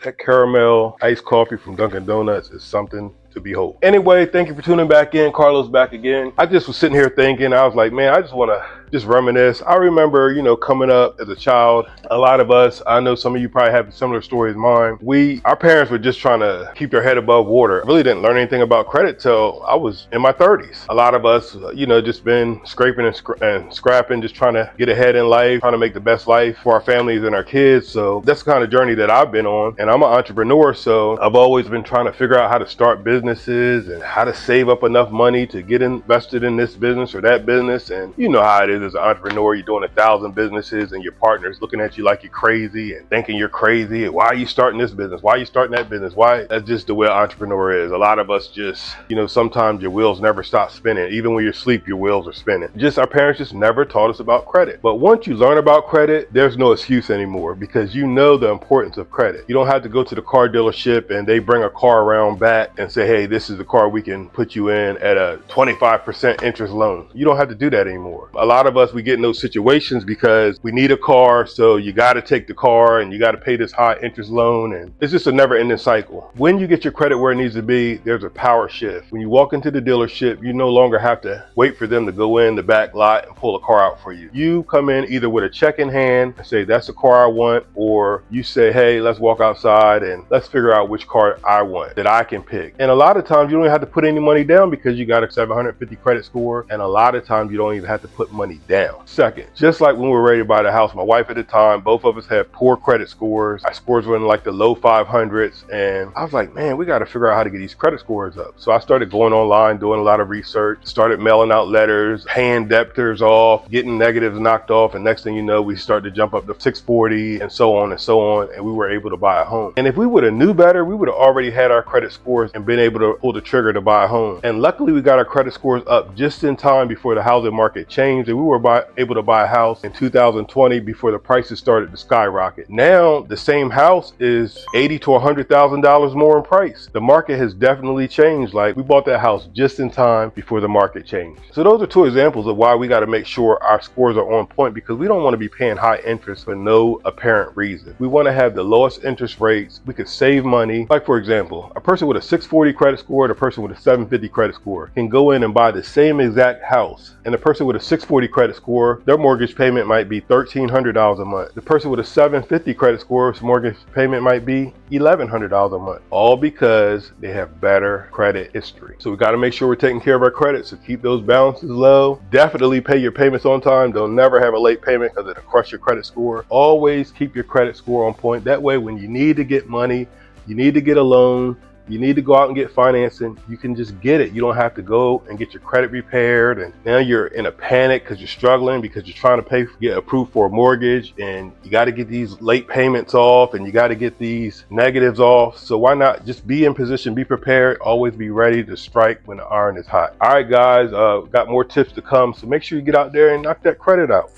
That caramel iced coffee from Dunkin' Donuts is something to behold. Anyway, thank you for tuning back in. Carlos back again. I just was sitting here thinking, I was like, man, I just want to just reminisce. I remember, coming up as a child, a lot of us, I know some of you probably have a similar story as mine. Our parents were just trying to keep their head above water. I really didn't learn anything about credit till I was in my 30s. A lot of us, just been scraping and scrapping, just trying to get ahead in life, trying to make the best life for our families and our kids. So that's the kind of journey that I've been on. And I'm an entrepreneur, so I've always been trying to figure out how to start businesses and how to save up enough money to get invested in this business or that business. And you know how it is as an entrepreneur, you're doing 1,000 businesses and your partner's looking at you like you're crazy and thinking you're crazy. And why are you starting this business? Why are you starting that business? Why? That's just the way an entrepreneur is. A lot of us just, sometimes your wheels never stop spinning. Even when you're asleep, your wheels are spinning. Our parents just never taught us about credit. But once you learn about credit, there's no excuse anymore because you know the importance of credit. You don't have to go to the car dealership and they bring a car around back and say, hey, this is the car we can put you in at a 25% interest loan. You don't have to do that anymore. A lot of us, we get in those situations because we need a car, so you got to take the car and you got to pay this high interest loan, and it's just a never-ending cycle. When you get your credit where it needs to be, there's a power shift. When you walk into the dealership, you no longer have to wait for them to go in the back lot and pull a car out for you. You come in either with a check in hand and say, that's the car I want, or you say, hey, let's walk outside and let's figure out which car I want that I can pick. And a lot of times you don't even have to put any money down because you got a 750 credit score, and a lot of times you don't even have to put money down. Second, just like when we were ready to buy the house, my wife at the time, both of us had poor credit scores. Our scores were in like the low 500s, and I was like, man, we got to figure out how to get these credit scores up. So I started going online, doing a lot of research, started mailing out letters, paying debtors off, getting negatives knocked off, and next thing you know, we started to jump up to 640 and so on and so on, and we were able to buy a home. And if we would have knew better, we would have already had our credit scores and been able to pull the trigger to buy a home. And luckily, we got our credit scores up just in time before the housing market changed, and we were able to buy a house in 2020 before the prices started to skyrocket. Now, the same house is $80,000 to $100,000 more in price. The market has definitely changed. Like, we bought that house just in time before the market changed. So those are two examples of why we got to make sure our scores are on point, because we don't want to be paying high interest for no apparent reason. We want to have the lowest interest rates. We could save money. Like, for example, a person with a 640 credit score and a person with a 750 credit score can go in and buy the same exact house. And the person with a 640 credit score, their mortgage payment might be $1,300 a month. The person with a 750 credit score, mortgage payment might be $1,100 a month, all because they have better credit history. So we got to make sure we're taking care of our credit. So keep those balances low. Definitely pay your payments on time. Don't never have a late payment because it'll crush your credit score. Always keep your credit score on point. That way, when you need to get money, you need to get a loan, you need to go out and get financing, you can just get it. You don't have to go and get your credit repaired, and now you're in a panic because you're struggling because you're trying to get approved for a mortgage, and you got to get these late payments off and you got to get these negatives off. So why not just be in position, be prepared, always be ready to strike when the iron is hot. All right, guys, got more tips to come, so make sure you get out there and knock that credit out.